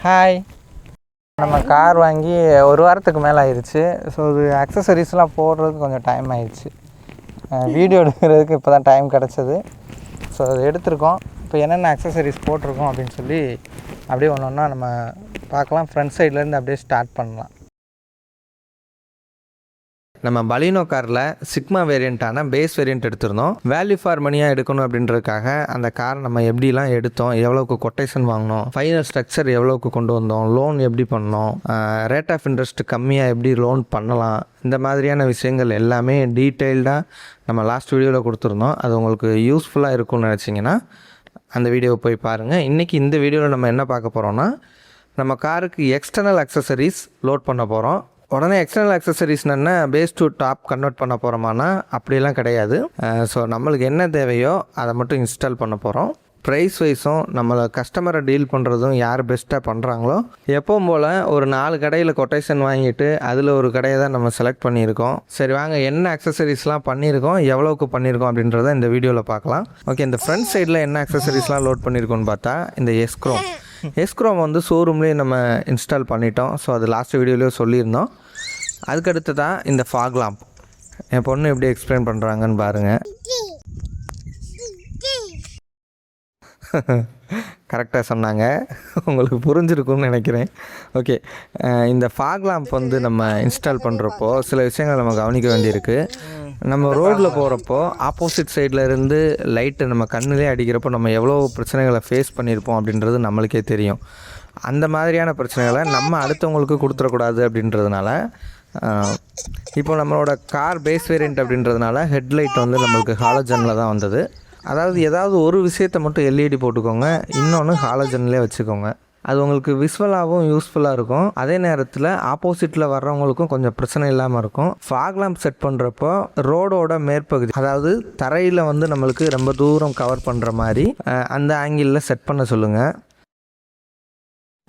Hi. நம்ம car வாங்கி ஒரு வாரத்துக்கு மேலே ஆயிடுச்சு. ஸோ இது அக்சசரிஸ்லாம் போடுறதுக்கு கொஞ்சம் டைம் ஆயிடுச்சு. வீடியோ எடுக்கிறதுக்கு இப்போ தான் டைம் கிடச்சிது. ஸோ அது எடுத்திருக்கோம். இப்போ என்னென்ன அக்சசரிஸ் போட்டிருக்கோம் அப்படின்னு சொல்லி அப்படியே ஒன்று ஒன்றா நம்ம பார்க்கலாம். ஃப்ரண்ட் சைட்லேருந்து அப்படியே ஸ்டார்ட் பண்ணலாம். நம்ம பலினோ காரில் சிக்மா வேரியண்ட்டான பேஸ் வேரியண்ட் எடுத்திருந்தோம். வேல்யூ ஃபார் மணியாக எடுக்கணும் அப்படின்றதுக்காக அந்த கார் நம்ம எப்படிலாம் எடுத்தோம், எவ்வளோக்கு கொட்டேஷன் வாங்கினோம், ஃபைனல் ஸ்ட்ரக்சர் எவ்வளோக்கு கொண்டு வந்தோம், லோன் எப்படி பண்ணோம், ரேட் ஆஃப் இன்ட்ரெஸ்ட் கம்மியாக எப்படி லோன் பண்ணலாம், இந்த மாதிரியான விஷயங்கள் எல்லாமே டீட்டெயில்டாக நம்ம லாஸ்ட் வீடியோவில் கொடுத்துருந்தோம். அது உங்களுக்கு யூஸ்ஃபுல்லாக இருக்கும்னு நினச்சிங்கன்னா அந்த வீடியோவை போய் பாருங்கள். இன்றைக்கி இந்த வீடியோவில் நம்ம என்ன பார்க்க போகிறோம்னா, நம்ம காருக்கு எக்ஸ்டர்னல் அக்சசரிஸ் லோட் பண்ண போகிறோம். உடனே எக்ஸ்டர்னல் அக்சசரிஸ்னா பேஸ் டு டாப் கன்வெர்ட் பண்ண போகிறோமானா அப்படிலாம் கிடையாது. ஸோ நம்மளுக்கு என்ன தேவையோ அதை மட்டும் இன்ஸ்டால் பண்ண போகிறோம். ப்ரைஸ் வைஸும் நம்மளை கஸ்டமரை டீல் பண்ணுறதும் யார் பெஸ்ட்டாக பண்ணுறாங்களோ எப்பவும் போல் ஒரு 4 கடையில் கொட்டேஷன் வாங்கிட்டு அதில் ஒரு கடையை தான் நம்ம செலக்ட் பண்ணியிருக்கோம். சரி வாங்க, என்ன அக்சசரிஸ்லாம் பண்ணியிருக்கோம், எவ்வளோக்கு பண்ணியிருக்கோம் அப்படின்றத இந்த வீடியோவில் பார்க்கலாம். ஓகே, இந்த ஃப்ரண்ட் சைடில் என்ன அக்சசரிஸ்லாம் லோட் பண்ணியிருக்கோன்னு பார்த்தா இந்த எஸ்க்ரோம் வந்து ஷோரூம்லேயே நம்ம இன்ஸ்டால் பண்ணிட்டோம். ஸோ அது லாஸ்ட் வீடியோலேயே சொல்லியிருந்தோம். அதுக்கடுத்து தான் இந்த ஃபாக் லாம்ப். என் பொண்ணு எப்படி எக்ஸ்பிளைன் பண்ணுறாங்கன்னு பாருங்கள். கரெக்டாக சொன்னாங்க, உங்களுக்கு புரிஞ்சிருக்கும்னு நினைக்கிறேன். ஓகே, இந்த ஃபாக் லாம்ப் வந்து நம்ம இன்ஸ்டால் பண்ணுறப்போ சில விஷயங்கள் நம்ம கவனிக்க வேண்டியிருக்கு. நம்ம ரோட்டில் போகிறப்போ ஆப்போசிட் சைடில் இருந்து லைட்டு நம்ம கண்ணிலே அடிக்கிறப்போ நம்ம எவ்வளோ பிரச்சனைகளை ஃபேஸ் பண்ணியிருப்போம் அப்படின்றது நம்மளுக்கே தெரியும். அந்த மாதிரியான பிரச்சனைகளை நம்ம அடுத்தவங்களுக்கு கொடுத்துடக்கூடாது அப்படின்றதுனால இப்போ நம்மளோட கார் பேஸ் வேரியண்ட் அப்படின்றதுனால ஹெட்லைட் வந்து நம்மளுக்கு ஹாலோஜனில் தான் வந்தது. அதாவது ஏதாவது ஒரு விஷயத்தை மட்டும் எல்இடி போட்டுக்கோங்க, இன்னொன்று ஹாலோஜன்லேயே வச்சுக்கோங்க. அது உங்களுக்கு விசுவலாகவும் யூஸ்ஃபுல்லாக இருக்கும். அதே நேரத்தில் ஆப்போசிட்டில் வர்றவங்களுக்கும் கொஞ்சம் பிரச்சனை இல்லாமல் இருக்கும். ஃபாக் லாம்ப் செட் பண்ணுறப்போ ரோடோட மேற்பகுதி, அதாவது தரையில் வந்து நம்மளுக்கு ரொம்ப தூரம் கவர் பண்ணுற மாதிரி அந்த ஆங்கிளில் செட் பண்ண சொல்லுங்கள்.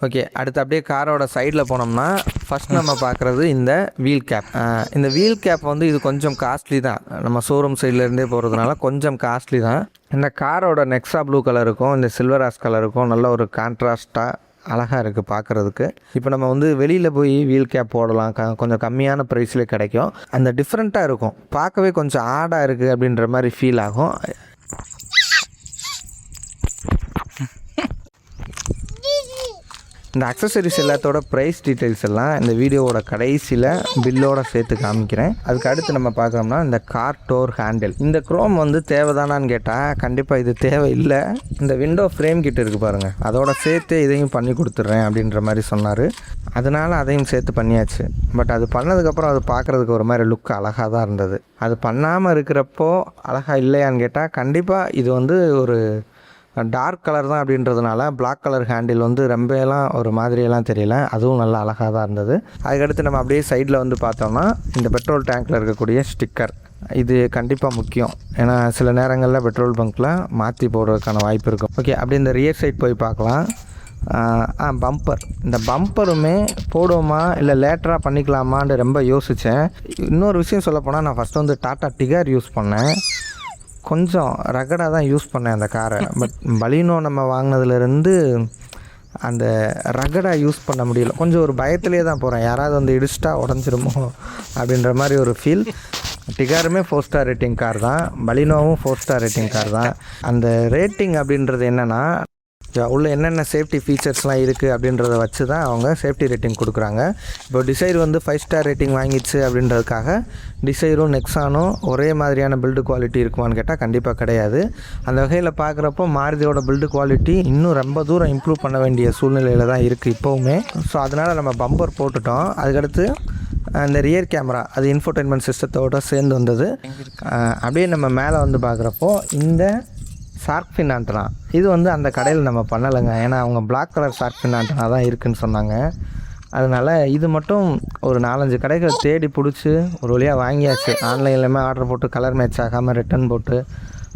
ஓகே, அடுத்து அப்படியே காரோட சைடில் போனோம்னா ஃபஸ்ட் நம்ம பார்க்குறது இந்த வீல் கேப். இந்த வீல் கேப் வந்து இது கொஞ்சம் காஸ்ட்லி தான். நம்ம ஷோரூம் சைட்லேருந்தே போகிறதுனால கொஞ்சம் காஸ்ட்லி தான். இந்த காரோட நெக்ஸா ப்ளூ கலருக்கும் இந்த சில்வர் ஆஷ் கலருக்கும் நல்ல ஒரு கான்ட்ராஸ்ட்டாக அழகாக இருக்குது பார்க்குறதுக்கு. இப்போ நம்ம வந்து வெளியில் போய் வீல் கேப் போடலாம், கொஞ்சம் கம்மியான ப்ரைஸ்லேயே கிடைக்கும். அந்த டிஃப்ரெண்ட்டாக இருக்கும், பார்க்கவே கொஞ்சம் ஆடாக இருக்குது அப்படின்ற மாதிரி ஃபீல் ஆகும். இந்த அக்சசரிஸ் எல்லாத்தோட ப்ரைஸ் டீட்டெயில்ஸ் எல்லாம் இந்த வீடியோவோட கடைசியில் பில்லோட சேர்த்து காமிக்கிறேன். அதுக்கு அடுத்து நம்ம பார்க்குறோம்னா இந்த கார் டோர் ஹேண்டில். இந்த குரோம் வந்து தேவைதானான்னு கேட்டால் கண்டிப்பாக இது தேவை இல்லை. இந்த விண்டோ ஃப்ரேம் கிட்ட இருக்குது பாருங்கள், அதோட சேர்த்து இதையும் பண்ணி கொடுத்துட்றேன் அப்படின்ற மாதிரி சொன்னார். அதனால் அதையும் சேர்த்து பண்ணியாச்சு. பட் அது பண்ணதுக்கப்புறம் அது பார்க்குறதுக்கு ஒரு மாதிரி லுக் அழகாக தான் இருந்தது. அது பண்ணாமல் இருக்கிறப்போ அழகாக இல்லையான்னு கேட்டால் கண்டிப்பாக இது வந்து ஒரு டார்க் கலர் தான் அப்படின்றதுனால பிளாக் கலர் ஹேண்டில் வந்து ரொம்பலாம் ஒரு மாதிரியெல்லாம் தெரியல. அதுவும் நல்லா அழகாக தான் இருந்தது. அதுக்கடுத்து நம்ம அப்படியே சைடில் வந்து பார்த்தோம்னா இந்த பெட்ரோல் டேங்க்கில் இருக்கக்கூடிய ஸ்டிக்கர், இது கண்டிப்பாக முக்கியம். ஏன்னா சில நேரங்களில் பெட்ரோல் பங்க்கில் மாற்றி போடுறதுக்கான வாய்ப்பு இருக்கும். ஓகே, அப்படி இந்த ரியர் சைட் போய் பார்க்கலாம். பம்பர், இந்த பம்பருமே போடுவோமா இல்லை லேட்டராக பண்ணிக்கலாமான்னு ரொம்ப யோசித்தேன். இன்னொரு விஷயம் சொல்லப்போனால் நான் ஃபஸ்ட்டு வந்து டாட்டா டிகார் யூஸ் பண்ணேன். கொஞ்சம் ரகடாக தான் யூஸ் பண்ணேன் அந்த காரை. பட் பலினோ நம்ம வாங்கினதுலேருந்து அந்த ரகடாக யூஸ் பண்ண முடியல. கொஞ்சம் ஒரு பயத்திலே தான் போகிறேன், யாராவது வந்து இடிச்சிட்டா உடஞ்சிருமோ அப்படின்ற மாதிரி ஒரு ஃபீல். டிகாருமே 4 ஸ்டார் ரேட்டிங் கார் தான், பலினோவும் 4 ஸ்டார் ரேட்டிங் கார் தான். அந்த ரேட்டிங் அப்படின்றது என்னென்னா உள்ள என்னென்ன சேஃப்டி ஃபீச்சர்ஸ்லாம் இருக்குது அப்படின்றத வச்சு தான் அவங்க சேஃப்டி ரேட்டிங் கொடுக்குறாங்க. இப்போ டிசைர் வந்து 5 ஸ்டார் ரேட்டிங் வாங்கிடுச்சு அப்படின்றதுக்காக டிசைரும் நெக்ஸானும் ஒரே மாதிரியான பில்டு குவாலிட்டி இருக்குமான்னு கேட்டால் கண்டிப்பாக கிடையாது. அந்த வகையில் பார்க்குறப்போ மாருதியோட பில்டு குவாலிட்டி இன்னும் ரொம்ப தூரம் இம்ப்ரூவ் பண்ண வேண்டிய சூழ்நிலையில் தான் இருக்குது இப்போவுமே. ஸோ அதனால் நம்ம பம்பர் போட்டுட்டோம். அதுக்கடுத்து அந்த ரியர் கேமரா, அது இன்ஃபோடெயின்மெண்ட் சிஸ்டத்தோடு சேர்ந்து வந்தது. அப்படியே நம்ம மேலே வந்து பார்க்குறப்போ இந்த ஷார்க் ஃபின் ஆண்டனா, இது வந்து அந்த கடையில் நம்ம பண்ணலைங்க. ஏன்னா அவங்க black colour shark fin antenna தான் இருக்குதுன்னு சொன்னாங்க. அதனால் இது மட்டும் ஒரு 4-5 கடைகள் தேடி பிடிச்சி ஒரு வழியாக வாங்கியாச்சு. ஆன்லைன்லேயுமே ஆர்டர் போட்டு கலர் மேட்ச் ஆகாமல் ரிட்டன் போட்டு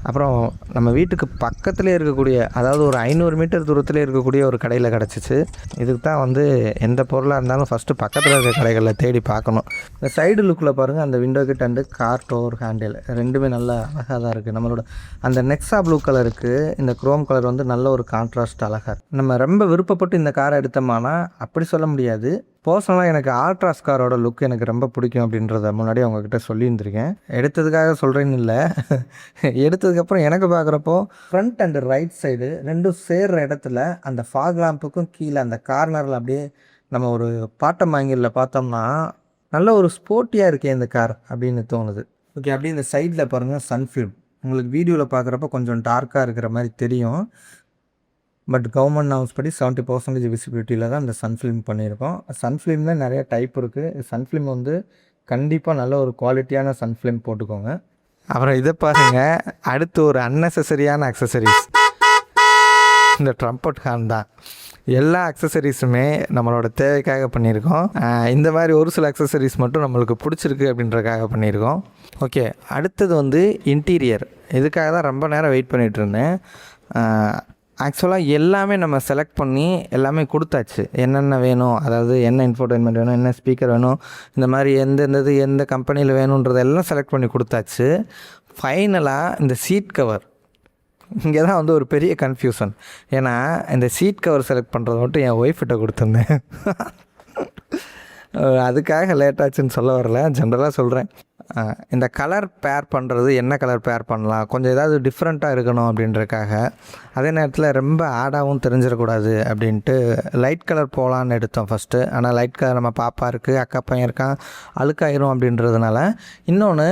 அப்புறம் நம்ம வீட்டுக்கு பக்கத்துலேயே இருக்கக்கூடிய, அதாவது ஒரு 500 மீட்டர் தூரத்துலேயே இருக்கக்கூடிய ஒரு கடையில் கிடச்சிச்சு. இதுக்கு தான் வந்து எந்த பொருளாக இருந்தாலும் ஃபஸ்ட்டு பக்கத்தில் இருக்க கடைகளில் தேடி பார்க்கணும். இந்த சைடு லுக்கில் பாருங்கள், அந்த விண்டோ கிட்ட அண்டு கார் டோர் ஹேண்டில் ரெண்டுமே நல்லா அழகாக தான் இருக்குது. நம்மளோட அந்த நெக்ஸா ப்ளூ கலருக்கு இந்த குரோம் கலர் வந்து நல்ல ஒரு கான்ட்ராஸ்ட் அழகாக இருக்குது. நம்ம ரொம்ப விருப்பப்பட்டு இந்த காரை எடுத்தோம்னா அப்படி சொல்ல முடியாது. பர்சனலாக எனக்கு ஆல்ட்ராஸ் காரோட லுக் எனக்கு ரொம்ப பிடிக்கும் அப்படின்றத முன்னாடி அவங்கக்கிட்ட சொல்லியிருந்திருக்கேன். எடுத்ததுக்காக சொல்கிறேன்னு இல்லை, எடுத்ததுக்கப்புறம் எனக்கு பார்க்குறப்போ ஃப்ரண்ட் அண்டு ரைட் சைடு ரெண்டும் சேர்கிற இடத்துல அந்த ஃபாக் லேம்புக்கும் கீழே அந்த கார்னரில் அப்படியே நம்ம ஒரு பாட்டம் ஆங்கிளில் பார்த்தோம்னா நல்ல ஒரு ஸ்போர்ட்டியாக இருக்கே இந்த கார் அப்படின்னு தோணுது. ஓகே, அப்படியே இந்த சைடில் பாருங்கள் சன்ஃபில்ம். உங்களுக்கு வீடியோவில் பார்க்குறப்போ கொஞ்சம் டார்க்காக இருக்கிற மாதிரி தெரியும். பட் கவர்மெண்ட் நார்ம்ஸ் படி 70% விசிபிலிட்டியில் தான் இந்த சன்ஃபில்ம் பண்ணியிருக்கோம். சன்ஃபில்மில் நிறைய டைப் இருக்குது. சன்ஃபில்ம் வந்து கண்டிப்பாக நல்ல ஒரு குவாலிட்டியான சன்ஃபில்ம் போட்டுக்கோங்க. அப்புறம் இதை பாருங்கள், அடுத்து ஒரு அன்னெசரியான அக்சசரிஸ் இந்த ட்ரம்பட் ஹார்ன் தான். எல்லா அக்சசரிஸுமே நம்மளோட தேவைக்காக பண்ணியிருக்கோம். இந்த மாதிரி ஒரு சில அக்சசரிஸ் மட்டும் நம்மளுக்கு பிடிச்சிருக்கு அப்படின்றக்காக பண்ணியிருக்கோம். ஓகே, அடுத்தது வந்து இன்டீரியர். இதுக்காக தான் ரொம்ப நேரம் வெயிட் பண்ணிகிட்டு இருந்தேன். ஆக்சுவலாக எல்லாமே நம்ம செலக்ட் பண்ணி எல்லாமே கொடுத்தாச்சு. என்னென்ன வேணும், அதாவது என்ன இன்ஃபோர்டைன்மெண்ட் வேணும், என்ன ஸ்பீக்கர் வேணும், இந்த மாதிரி எந்தெந்தது எந்த கம்பெனியில் வேணுன்றதெல்லாம் செலக்ட் பண்ணி கொடுத்தாச்சு. ஃபைனலாக இந்த சீட் கவர், இங்கே தான் வந்து ஒரு பெரிய கன்ஃபியூஷன். ஏன்னா இந்த சீட் கவர் செலக்ட் பண்ணுறது மட்டும் என் ஒய்ஃப்கிட்ட கொடுத்துருந்தேன். அதுக்காக லேட் ஆச்சுன்னு சொல்ல வரல, ஜென்ரலாக சொல்கிறேன். இந்த கலர் பேர் பண்ணுறது, என்ன கலர் பேர் பண்ணலாம், கொஞ்சம் ஏதாவது டிஃப்ரெண்ட்டாக இருக்கணும் அப்படின்றக்காக, அதே நேரத்தில் ரொம்ப ஆடாகவும் தெரிஞ்சிடக்கூடாது அப்படின்ட்டு லைட் கலர் போகலான்னு எடுத்தோம் ஃபஸ்ட்டு. ஆனால் லைட் கலர் நம்ம பாப்பா இருக்குது, அக்கா பையன் இருக்கான், அழுக்காயிரும் அப்படின்றதுனால. இன்னொன்று,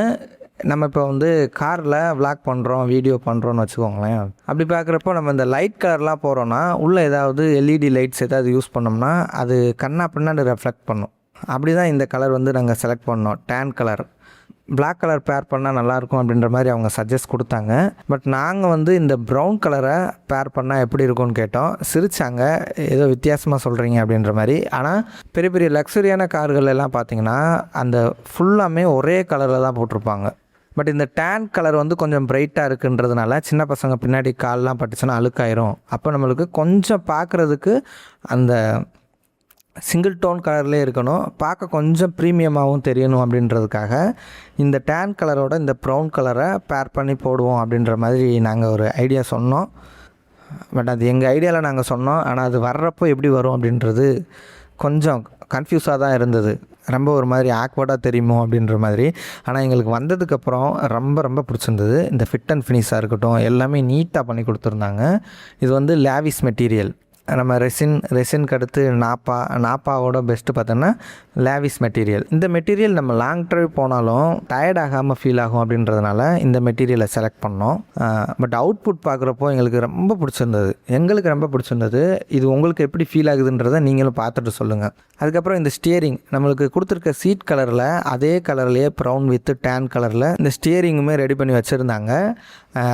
நம்ம இப்போ வந்து காரில் விளாக் பண்ணுறோம், வீடியோ பண்ணுறோன்னு வச்சுக்கோங்களேன். அப்படி பார்க்குறப்போ நம்ம இந்த லைட் கலர்லாம் போகிறோன்னா உள்ளே ஏதாவது எல்இடி லைட்ஸ் ஏதாவது யூஸ் பண்ணோம்னா அது கண்ணா பின்னாடி ரெஃப்ளெக்ட் பண்ணும். அப்படி தான் இந்த கலர் வந்து நாங்கள் செலக்ட் பண்ணோம். டேன் கலர், பிளாக் கலர் பேர் பண்ணால் நல்லாயிருக்கும் அப்படின்ற மாதிரி அவங்க சஜஸ்ட் கொடுத்தாங்க. பட் நாங்கள் வந்து இந்த ப்ரௌன் கலரை பேர் பண்ணால் எப்படி இருக்கும்னு கேட்டோம். சிரித்தாங்க, ஏதோ வித்தியாசமாக சொல்கிறீங்க அப்படின்ற மாதிரி. ஆனால் பெரிய பெரிய லக்ஸரியான கார்கள் எல்லாம் பார்த்திங்கன்னா அந்த ஃபுல்லாமே ஒரே கலரில் தான் போட்டிருப்பாங்க. பட் இந்த டேன் கலர் வந்து கொஞ்சம் பிரைட்டாக இருக்குன்றதுனால சின்ன பசங்க பின்னாடி கால்லாம் பட்டுச்சுன்னா அழுக்காயிரும். அப்போ நம்மளுக்கு கொஞ்சம் பார்க்குறதுக்கு அந்த சிங்கிள் டோன் கலர்லேயே இருக்கணும், பார்க்க கொஞ்சம் ப்ரீமியமாகவும் தெரியணும் அப்படின்றதுக்காக இந்த டேன் கலரோட இந்த ப்ரௌன் கலரை பேர் பண்ணி போடுவோம் அப்படின்ற மாதிரி நாங்கள் ஒரு ஐடியா சொன்னோம். பட் அது எங்கள் ஐடியாவில் நாங்கள் சொன்னோம். ஆனால் அது வர்றப்போ எப்படி வரும் அப்படின்றது கொஞ்சம் கன்ஃபியூஸாக தான் இருந்தது. ரொம்ப ஒரு மாதிரி ஆக்வர்டாக தெரியுமோ அப்படின்ற மாதிரி. ஆனால் எங்களுக்கு வந்ததுக்கப்புறம் ரொம்ப ரொம்ப பிடிச்சிருந்தது. இந்த ஃபிட் அண்ட் ஃபினிஷாக இருக்கட்டும், எல்லாமே நீட்டாக பண்ணி கொடுத்துருந்தாங்க. இது வந்து லேவிஸ் மெட்டீரியல். நம்ம ரெசின்க்கு அடுத்து நாப்பாவோட பெஸ்ட்டு பார்த்தோன்னா லேவிஸ் மெட்டீரியல். இந்த மெட்டீரியல் நம்ம லாங் ட்ரைவ் போனாலும் டயர்ட் ஆகாமல் ஃபீல் ஆகும் அப்படின்றதுனால இந்த மெட்டீரியலை செலக்ட் பண்ணோம். பட் அவுட்புட் பார்க்குறப்போ எங்களுக்கு ரொம்ப பிடிச்சிருந்தது. இது உங்களுக்கு எப்படி ஃபீல் ஆகுதுன்றதை நீங்களும் பார்த்துட்டு சொல்லுங்கள். அதுக்கப்புறம் இந்த ஸ்டியரிங், நம்மளுக்கு கொடுத்துருக்க சீட் கலரில் அதே கலர்லேயே ப்ரௌன் வித்து டேன் கலரில் இந்த ஸ்டியரிங்குமே ரெடி பண்ணி வச்சுருந்தாங்க.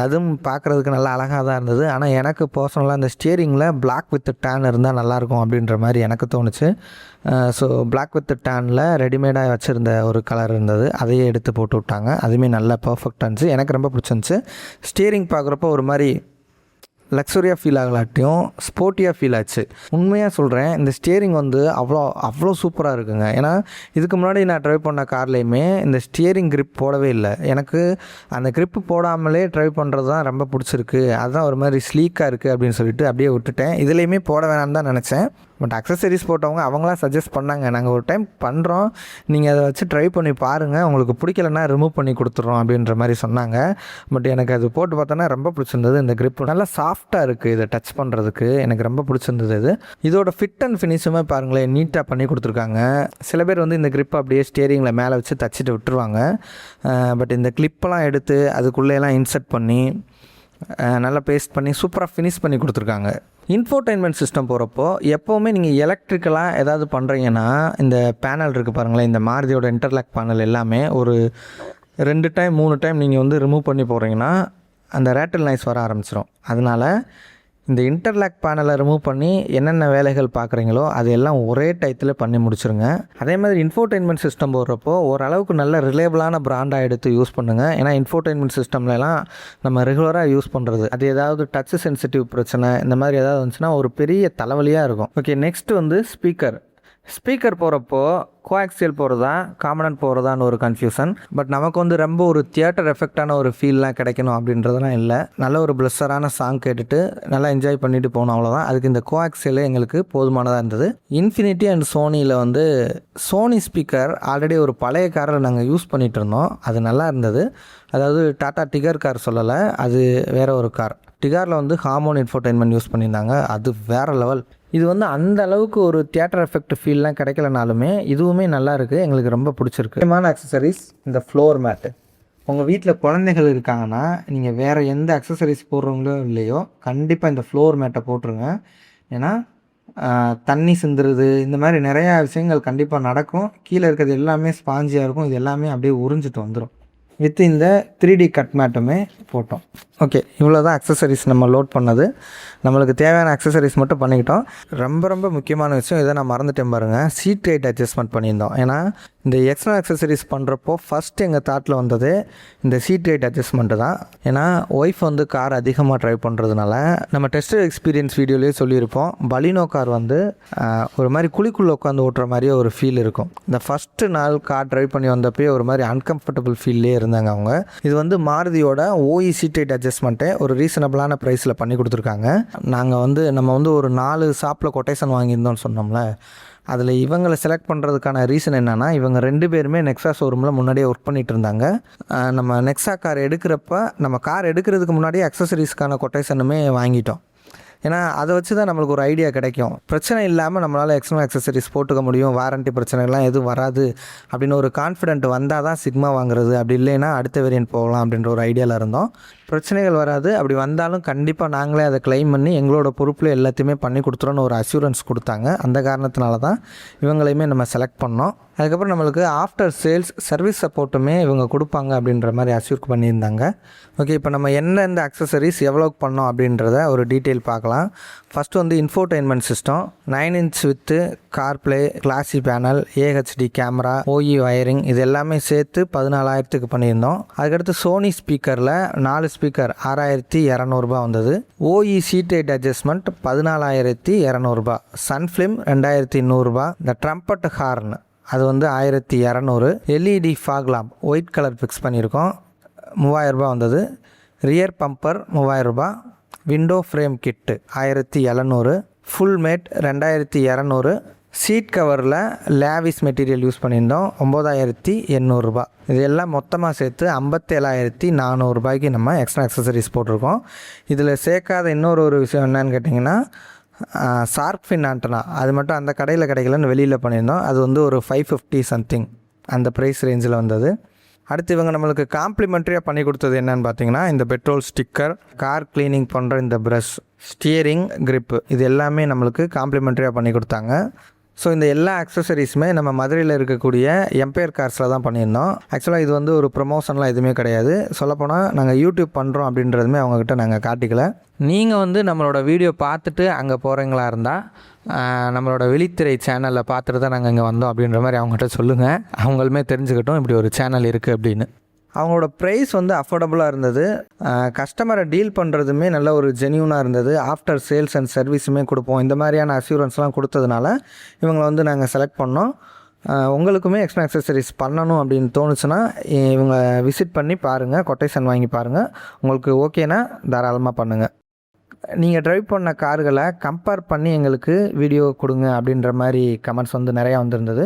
அதுவும் பார்க்குறதுக்கு நல்லா அழகாக தான் இருந்தது. ஆனால் எனக்கு பர்சனலாக இந்த ஸ்டியரிங்கில் பிளாக் வித் டேன் இருந்தால் நல்லாயிருக்கும் அப்படின்ற மாதிரி எனக்கு தோணுச்சு. ஸோ பிளாக் வித் டேனில் ரெடிமேடாக வச்சுருந்த ஒரு கலர் இருந்தது, அதையே எடுத்து போட்டு விட்டாங்க. அதுவுமே நல்லா பர்ஃபெக்டாக இருந்துச்சு, எனக்கு ரொம்ப பிடிச்சிருந்துச்சு. ஸ்டியரிங் பார்க்குறப்போ ஒரு மாதிரி லக்ஸரியாக ஃபீல் ஆகலாட்டியும் ஸ்போர்ட்டியாக ஃபீல் ஆச்சு. உண்மையாக சொல்கிறேன், இந்த ஸ்டியரிங் வந்து அவ்வளோ சூப்பராக இருக்குங்க. ஏன்னா இதுக்கு முன்னாடி நான் ட்ரைவ் பண்ண கார்லேயுமே இந்த ஸ்டியரிங் கிரிப் போடவே இல்லை. எனக்கு அந்த கிரிப்பு போடாமலே ட்ரைவ் பண்ணுறது தான் ரொம்ப பிடிச்சிருக்கு. அதுதான் ஒரு மாதிரி ஸ்லீக்காக இருக்குது அப்படின்னு சொல்லிட்டு அப்படியே விட்டுட்டேன். இதுலேயுமே போட வேணாம்னு தான் நினச்சேன். பட் அக்சசரிஸ் போட்டவங்க அவங்களாம் சஜஸ்ட் பண்ணாங்க, நாங்கள் ஒரு டைம் பண்ணுறோம், நீங்கள் அதை வச்சு ட்ரை பண்ணி பாருங்கள், உங்களுக்கு பிடிக்கலன்னா ரிமூவ் பண்ணி கொடுத்துட்றோம் அப்படின்ற மாதிரி சொன்னாங்க. பட் எனக்கு அது போட்டு பார்த்தோன்னா ரொம்ப பிடிச்சிருந்தது. இந்த கிரிப் நல்லா சாஃப்டாக இருக்குது, இதை டச் பண்ணுறதுக்கு எனக்கு ரொம்ப பிடிச்சிருந்தது. இதோட ஃபிட் அண்ட் ஃபினிஷுமே பாருங்களேன், நீட்டாக பண்ணி கொடுத்துருக்காங்க. சில பேர் வந்து இந்த கிரிப்பை அப்படியே ஸ்டியரிங்கில் மேலே வச்சு தச்சிட்டு விட்டுருவாங்க. பட் இந்த கிளிப்பெல்லாம் எடுத்து அதுக்குள்ளேலாம் இன்சர்ட் பண்ணி நல்லா பேஸ்ட் பண்ணி சூப்பராக ஃபினிஷ் பண்ணி கொடுத்துருக்காங்க. இன்ஃபோர்டைன்மெண்ட் சிஸ்டம் போகிறப்போ எப்போவுமே நீங்கள் எலக்ட்ரிக்கலாக ஏதாவது பண்ணுறீங்கன்னா இந்த பேனல் இருக்குது பாருங்களேன், இந்த மாருதியோட இன்டர்லாக் பேனல் எல்லாமே ஒரு 2 டைம் 3 டைம் நீங்கள் வந்து ரிமூவ் பண்ணி போகிறீங்கன்னா அந்த ரேட்டில் நாய்ஸ் வர ஆரம்பிச்சிடும். அதனால் இந்த இன்டர்லாக் பேனலை ரிமூவ் பண்ணி என்னென்ன வேலைகள் பார்க்குறீங்களோ அது எல்லாம் ஒரே டயத்தில் பண்ணி முடிச்சுருங்க. அதே மாதிரி இன்ஃபோடெயின்மெண்ட் சிஸ்டம் போடுறப்போ ஓரளவுக்கு நல்ல ரிலேபிளான பிராண்டாக எடுத்து யூஸ் பண்ணுங்கள். ஏன்னா இன்ஃபோடெயின்மெண்ட் சிஸ்டம்லலாம் நம்ம ரெகுலராக யூஸ் பண்ணுறது அது ஏதாவது டச் சென்சிட்டிவ் பிரச்சனை இந்த மாதிரி ஏதாவது வந்துச்சுன்னா ஒரு பெரிய தலைவலியாக இருக்கும். ஓகே, நெக்ஸ்ட் வந்து ஸ்பீக்கர் போகிறப்போ கோஆக்சியல் போகிறதா காமனன்ட் போகிறதான்னு ஒரு கன்ஃபியூஷன். பட் நமக்கு வந்து ரொம்ப ஒரு தியேட்டர் எஃபெக்டான ஒரு ஃபீல்லாம் கிடைக்கணும் அப்படின்றதெல்லாம் இல்லை. நல்ல ஒரு ப்ளஸ்ஸரான சாங் கேட்டுட்டு நல்லா என்ஜாய் பண்ணிட்டு போகணும், அவ்வளோதான். அதுக்கு இந்த கோஆக்சியல் எங்களுக்கு போதுமானதாக இருந்தது. இன்ஃபினிட்டி அண்ட் சோனியில் வந்து சோனி ஸ்பீக்கர் ஆல்ரெடி ஒரு பழைய காரில் நாங்கள் யூஸ் பண்ணிகிட்டு இருந்தோம். அது நல்லா இருந்தது. அதாவது டாடா டிகர் கார் சொல்லலை, அது வேறு ஒரு கார். டிகாரில் வந்து ஹார்மோன் இன்ஃபோடெயின்மெண்ட் யூஸ் பண்ணியிருந்தாங்க. அது வேறு லெவல். இது வந்து அந்த அளவுக்கு ஒரு தியேட்டர் எஃபெக்ட் ஃபீல்லாம் கிடைக்கலனாலுமே இதுவுமே நல்லா இருக்குது, எங்களுக்கு ரொம்ப பிடிச்சிருக்கு. முக்கியமான அக்சசரிஸ் இந்த ஃப்ளோர் மேட்டு. உங்கள் வீட்டில் குழந்தைகள் இருக்காங்கன்னா நீங்கள் வேறு எந்த அக்சசரிஸ் போடுறவங்களோ இல்லையோ கண்டிப்பாக இந்த ஃப்ளோர் மேட்டை போட்டுருங்க. ஏன்னா தண்ணி சிந்துறது இந்த மாதிரி நிறையா விஷயங்கள் கண்டிப்பாக நடக்கும். கீழே இருக்கிறது எல்லாமே ஸ்பாஞ்சியாக இருக்கும், இது எல்லாமே அப்படியே உறிஞ்சிட்டு வந்துடும். வித் இந்த 3D கட் மேட்டுமே போட்டோம். ஓகே, இவ்வளோ தான் அக்சசரிஸ் நம்ம லோட் பண்ணது. நம்மளுக்கு தேவையான அக்சசரிஸ் மட்டும் பண்ணிக்கிட்டோம். ரொம்ப ரொம்ப முக்கியமான விஷயம், இதை நான் மறந்துட்டேன் பாருங்கள், சீட் ஹைட் அட்ஜஸ்ட்மெண்ட் பண்ணியிருந்தோம். ஏன்னா இந்த எக்ஸ்ட்ரா அக்சசரிஸ் பண்ணுறப்போ ஃபஸ்ட்டு எங்கள் தாட்டில் வந்தது இந்த சீட் ஹைட் அட்ஜஸ்ட்மெண்ட்டு தான். ஏன்னா ஒய்ஃப் வந்து கார் அதிகமாக ட்ரைவ் பண்ணுறதுனால நம்ம டெஸ்ட் எக்ஸ்பீரியன்ஸ் வீடியோலேயே சொல்லியிருப்போம், பலினோ கார் வந்து ஒரு மாதிரி குழிக்குள்ளே உட்காந்து ஓட்டுற மாதிரியே ஒரு ஃபீல் இருக்கும். இந்த ஃபஸ்ட்டு நாள் கார் ட்ரைவ் பண்ணி வந்தப்போ ஒரு மாதிரி அன்கம்ஃபர்டபுள் ஃபீல்லே இருந்தாங்க அவங்க. இது வந்து மாருதியோட ஓஇ சீட் ஹைட் அட்ஜஸ்ட்மெண்ட்டை ஒரு ரீசனபிளான ப்ரைஸில் பண்ணி கொடுத்துருக்காங்க. நம்ம வந்து ஒரு 4 ஷாப்பில் கொட்டேஷன் வாங்கியிருந்தோம்னு சொன்னோம்ல, அதில் இவங்களை செலக்ட் பண்ணுறதுக்கான ரீசன் என்னென்னா, இவங்க 2 பேருமே நெக்ஸா ஷோரூமில் முன்னாடியே ஒர்க் பண்ணிகிட்டு இருந்தாங்க. நம்ம நெக்ஸா கார் எடுக்கிறப்ப நம்ம கார் எடுக்கிறதுக்கு முன்னாடியே அக்சசரிஸ்க்கான கொட்டேஷனுமே வாங்கிட்டோம். ஏன்னா அதை வச்சு தான் நம்மளுக்கு ஒரு ஐடியா கிடைக்கும். பிரச்சனை இல்லாமல் நம்மளால் எக்ஸ்டர்னல் அக்சசரிஸ் போட்டுக்க முடியும், வாரண்ட்டி பிரச்சனைலாம் எதுவும் வராது அப்படின்னு ஒரு கான்ஃபிடென்ட் வந்தால் தான் சிக்மா வாங்குறது. அப்படி இல்லைன்னா அடுத்த வேரியன்ட் போகலாம் அப்படின்ற ஒரு ஐடியாவில் இருந்தோம். பிரச்சனைகள் வராது, அப்படி வந்தாலும் கண்டிப்பாக நாங்களே அதை கிளைம் பண்ணி எங்களோட பொறுப்பில் எல்லாத்தையுமே பண்ணி கொடுத்துறோன்னு ஒரு அஷூரன்ஸ் கொடுத்தாங்க. அந்த காரணத்தினால தான் இவங்களையுமே நம்ம செலக்ட் பண்ணோம். அதுக்கப்புறம் நம்மளுக்கு ஆஃப்டர் சேல்ஸ் சர்வீஸ் சப்போர்ட்டுமே இவங்க கொடுப்பாங்க அப்படின்ற மாதிரி அஷ்யூர் பண்ணியிருந்தாங்க. ஓகே, இப்போ நம்ம எந்தெந்த அக்சசரிஸ் எவ்வளோக்கு பண்ணோம் அப்படின்றத ஒரு டீட்டெயில் பார்க்கலாம். ஃபஸ்ட்டு வந்து infotainment system 9 inch with CarPlay, glossy panel, AHD camera, OE wiring, இது எல்லாமே சேர்த்து 14,000க்கு பண்ணியிருந்தோம். அதுக்கடுத்து சோனி ஸ்பீக்கரில் 4 ஸ்பீக்கர் 6,200 வந்தது. OE seat height adjustment 14,200. Sun film 2,200. இந்த ட்ரம்பட் ஹார்ன் அது வந்து 1,200. LED fog lamp white colour fix பண்ணியிருக்கோம், 3,000 வந்தது. Rear bumper 3,000. Window frame kit 1,700. Full mat 2,200. Seat கவரில் லேவிஸ் மெட்டீரியல் யூஸ் பண்ணியிருந்தோம், 9,800. இது எல்லாம் மொத்தமாக சேர்த்து 57,400 நம்ம எக்ஸ்ட்ரா அக்சசரிஸ் போட்டிருக்கோம். இதில் சேர்க்காத இன்னொரு விஷயம் என்னன்னு கேட்டிங்கன்னா, ஷார்க் ஃபின் ஆண்டனா அது மட்டும் அந்த கடையில் கிடைக்கலன்னு வெளியில் பண்ணியிருந்தோம். அது வந்து ஒரு 550 சம்திங் அந்த ப்ரைஸ் ரேஞ்சில் வந்தது. அடுத்து இவங்க நம்மளுக்கு காம்ப்ளிமெண்ட்ரியாக பண்ணி கொடுத்தது என்னென்னு பார்த்தீங்கன்னா, இந்த பெட்ரோல் ஸ்டிக்கர், கார் க்ளீனிங் பண்ணுற இந்த ப்ரஷ், ஸ்டியரிங் கிரிப்பு, இது எல்லாமே நம்மளுக்கு காம்ப்ளிமெண்ட்ரியாக பண்ணி கொடுத்தாங்க. ஸோ இந்த எல்லா அக்சசரிஸுமே நம்ம மதுரையில் இருக்கக்கூடிய எம்பையர் கார்ஸில் தான் பண்ணியிருந்தோம். ஆக்சுவலாக இது வந்து ஒரு ப்ரொமோஷன்லாம் எதுவுமே கிடையாது. சொல்லப்போனால் நாங்கள் யூடியூப் பண்ணுறோம் அப்படின்றதுமே அவங்கக்கிட்ட நாங்கள் காட்டிக்கல. நீங்கள் வந்து நம்மளோட வீடியோ பார்த்துட்டு அங்கே போகிறீங்களா இருந்தால் நம்மளோட விழித்திரை சேனலில் பார்த்துட்டு தான் நாங்கள் இங்கே வந்தோம் அப்படின்ற மாதிரி அவங்ககிட்ட சொல்லுங்கள். அவங்களுமே தெரிஞ்சுக்கிட்டோம் இப்படி ஒரு சேனல் இருக்குது அப்படின்னு. அவங்களோட ப்ரைஸ் வந்து அஃபோர்டபுளாக இருந்தது. கஸ்டமரை டீல் பண்ணுறதுமே நல்ல ஒரு ஜென்யூனாக இருந்தது. ஆஃப்டர் சேல்ஸ் அண்ட் சர்வீஸுமே கொடுப்போம், இந்த மாதிரியான அஷ்யூரன்ஸ்லாம் கொடுத்ததுனால இவங்களை வந்து நாங்கள் செலக்ட் பண்ணோம். உங்களுக்குமே எக்ஸ்ட்ரா அக்சசரிஸ் பண்ணணும் அப்படின்னு தோணுச்சுன்னா இவங்க விசிட் பண்ணி பாருங்கள், கொட்டேஷன் வாங்கி பாருங்கள். உங்களுக்கு ஓகேனா தாராளமாக பண்ணுங்கள். நீங்கள் ட்ரைவ் பண்ண கார்களை கம்பேர் பண்ணி எங்களுக்கு வீடியோ கொடுங்க அப்படின்ற மாதிரி கமெண்ட்ஸ் வந்து நிறையா வந்திருந்தது.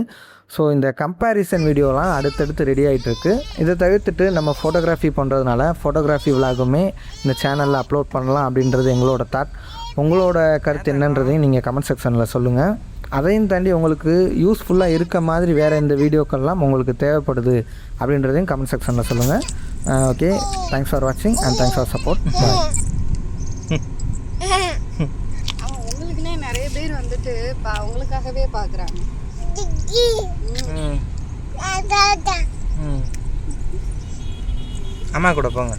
ஸோ இந்த கம்பேரிசன் வீடியோலாம் அடுத்தடுத்து ரெடி ஆகிட்டுருக்கு. இதை தவிர்த்துட்டு நம்ம ஃபோட்டோகிராஃபி பண்ணுறதுனால ஃபோட்டோகிராஃபி விலாகுமே இந்த சேனலில் அப்லோட் பண்ணலாம் அப்படின்றது எங்களோட தாட். உங்களோட கருத்து என்னன்றதையும் நீங்கள் கமெண்ட் செக்ஷனில் சொல்லுங்கள். அதையும் தாண்டி உங்களுக்கு யூஸ்ஃபுல்லாக இருக்க மாதிரி வேறு எந்த வீடியோக்கள்லாம் உங்களுக்கு தேவைப்படுது அப்படின்றதையும் கமெண்ட் செக்ஷனில் சொல்லுங்கள். ஓகே, தேங்க்ஸ் ஃபார் வாட்சிங் அண்ட் தேங்க்ஸ் ஃபார் சப்போர்ட். பாய். உங்களுக்குன்னே நிறைய பேர் வந்துட்டு உங்களுக்காகவே பார்க்குறாங்க. அம்மா கூட போங்க.